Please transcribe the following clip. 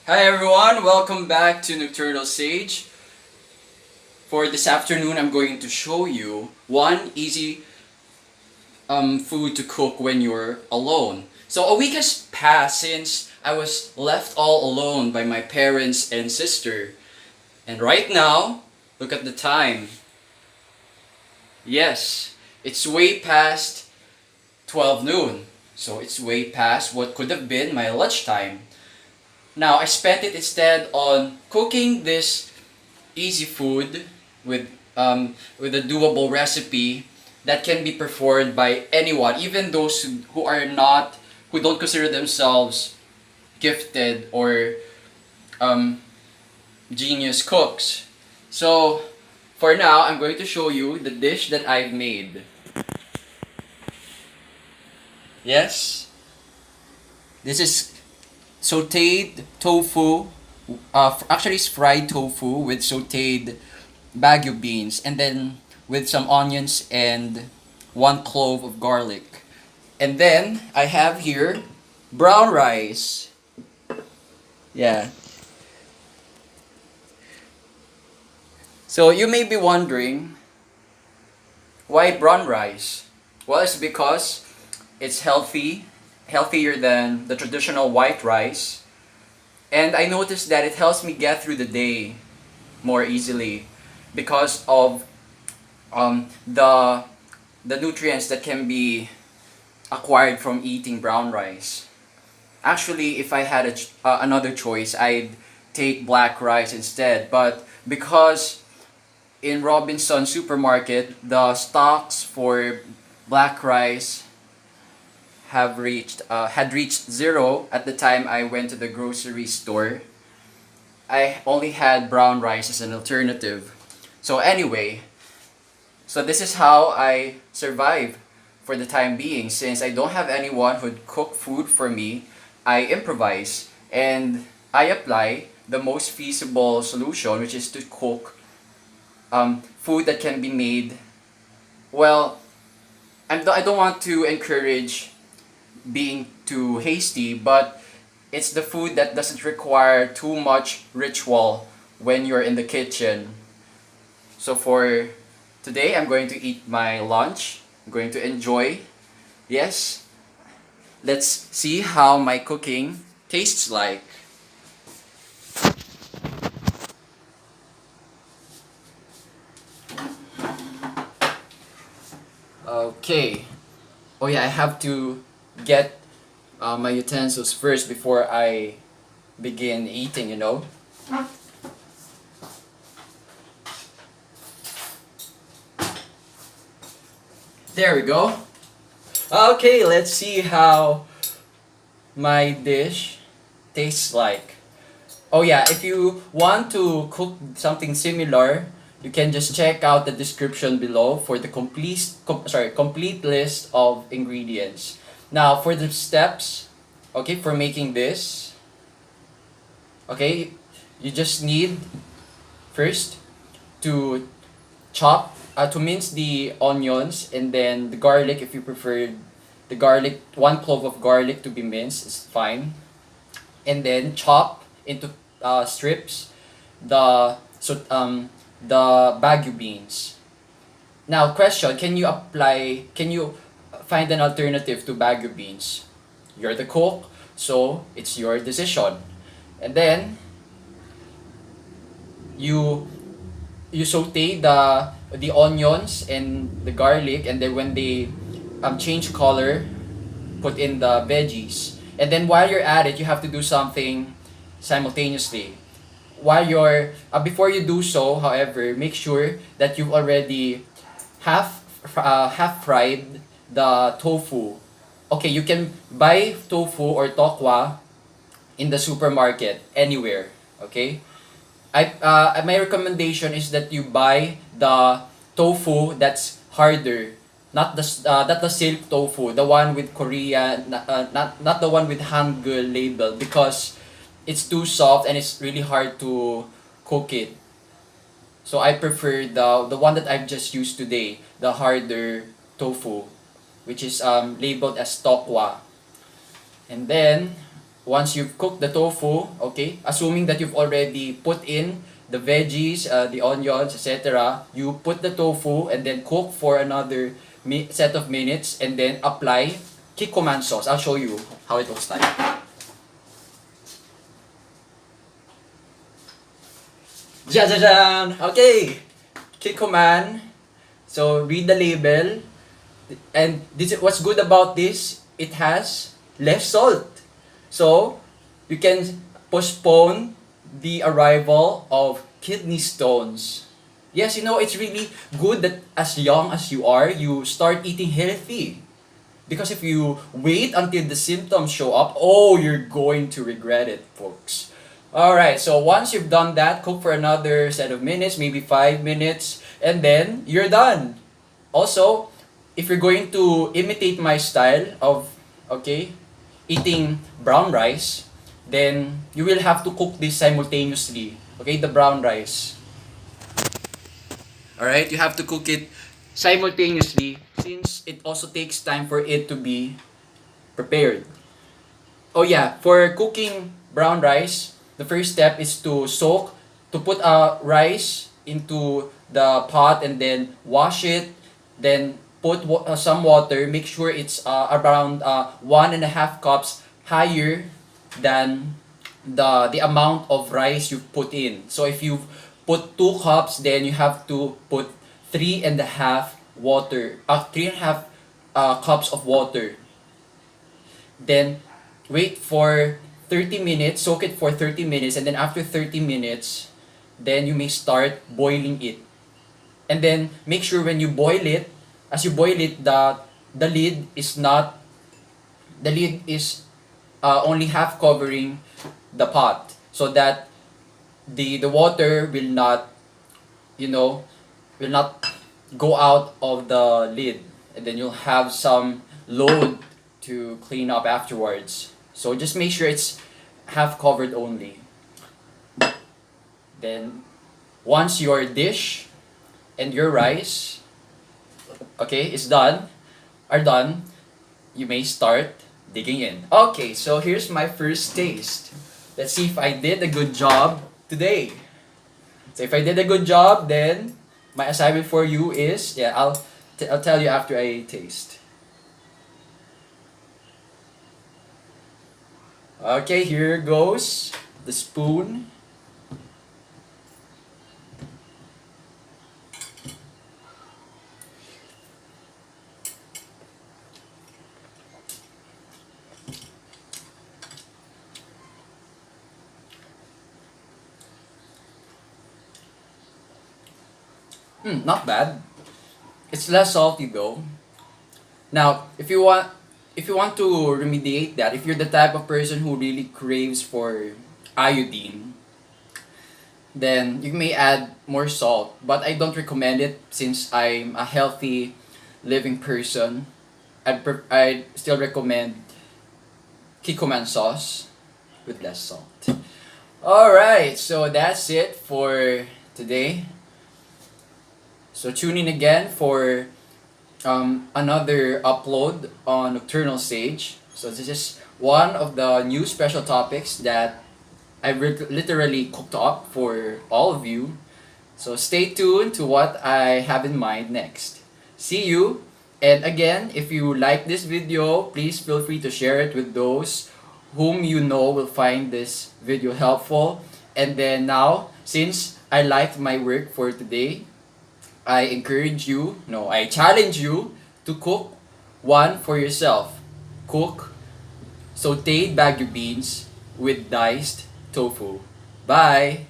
Hi everyone, welcome back to Nocturnal Sage. For this afternoon, I'm going to show you one easy food to cook when you're alone. So a week has passed since I was left all alone by my parents and sister. And right now, look at the time. Yes, it's way past 12 noon. So it's way past what could have been my lunchtime. Now, I spent it instead on cooking this easy food with with a doable recipe that can be performed by anyone, even those who are not who don't consider themselves gifted or um, genius cooks. So, for now, I'm going to show you the dish that I've made. Yes, this is sautéed tofu. Actually, it's fried tofu with sautéed Baguio beans, and then with some onions and one clove of garlic. And then I have here brown rice. Yeah. So you may be wondering why brown rice? Well, it's because it's healthier than the traditional white rice. And I noticed that it helps me get through the day more easily because of the nutrients that can be acquired from eating brown rice. Actually, if I had another choice, I'd take black rice instead. But because in Robinson supermarket, the stocks for black rice had reached zero at the time I went to the grocery store. I only had brown rice as an alternative. So anyway, so this is how I survive for the time being. Since I don't have anyone who'd cook food for me, I improvise and I apply the most feasible solution, which is to cook food that can be made. Well, I don't want to encourage being too hasty, but it's the food that doesn't require too much ritual when you're in the kitchen. So for today, I'm going to eat my lunch. I'm going to enjoy. Yes, let's see how my cooking tastes like. Okay. Oh yeah, I have to get my utensils first before I begin eating. There we go. Okay, let's see how my dish tastes like. Oh yeah, if you want to cook something similar, you can just check out the description below for the complete list of ingredients. Now, for the steps, okay, for making this, okay, you just need first to to mince the onions and then the garlic if you prefer the garlic, one clove of garlic to be minced is fine. And then chop into strips the the Baguio beans. Now, question: Can you find an alternative to Baguio beans? You're the cook, so it's your decision. And then you you saute the onions and the garlic, and then when they change color, put in the veggies. And then while you're at it, you have to do something simultaneously. While you're before you do so, however, make sure that you've already half fried the tofu. Okay, you can buy tofu or tokwa in the supermarket anywhere. Okay, my recommendation is that you buy the tofu that's harder, not the silk tofu, the one with Korean, not the one with Hangul label, because it's too soft and it's really hard to cook it. So I prefer the one that I've just used today, the harder tofu, which is labeled as tokwa. And then once you've cooked the tofu, okay, assuming that you've already put in the veggies, the onions, etc., you put the tofu and then cook for another set of minutes and then apply Kikkoman sauce. I'll show you how it looks like. Jajajan! Okay, Kikkoman. So read the label, and this what's good about this. It has less salt, so you can postpone the arrival of kidney stones. Yes, you know, it's really good that as young as you are, you start eating healthy. Because if you wait until the symptoms show up, oh, you're going to regret it, folks. Alright, so once you've done that, cook for another set of minutes, maybe 5 minutes, and then you're done. Also, if you're going to imitate my style of, okay, eating brown rice, then you will have to cook this simultaneously. Okay, the brown rice. Alright, you have to cook it simultaneously since it also takes time for it to be prepared. Oh yeah, for cooking brown rice, the first step is to put rice into the pot and then wash it, then put some water, make sure it's around 1.5 cups higher than the amount of rice you've put in. So if you've put 2 cups, then you have to put 3.5 cups of water. Then wait for 30 minutes, soak it for 30 minutes, and then after 30 minutes, then you may start boiling it. And then make sure when you boil it, as you boil it, the lid is only half covering the pot, so that the water will not, will not go out of the lid, and then you'll have some load to clean up afterwards. So just make sure it's half covered only. Then once your dish and your rice, okay, are done, you may start digging in. Okay, so here's my first taste. Let's see if I did a good job today. So if I did a good job, then my assignment for you is, I'll tell you after I taste. Okay, here goes the spoon. Not bad. It's less salty though. Now, if you want to remediate that, if you're the type of person who really craves for iodine, then you may add more salt. But I don't recommend it since I'm a healthy living person. I still recommend Kikkoman sauce with less salt. Alright, so that's it for today. So tune in again for another upload on Nocturnal Sage. So this is one of the new special topics that I've literally cooked up for all of you. So stay tuned to what I have in mind next. See you! And again, if you like this video, please feel free to share it with those whom you know will find this video helpful. And then now, since I liked my work for today, I challenge you to cook one for yourself. Cook sautéed Baguio beans with diced tofu. Bye!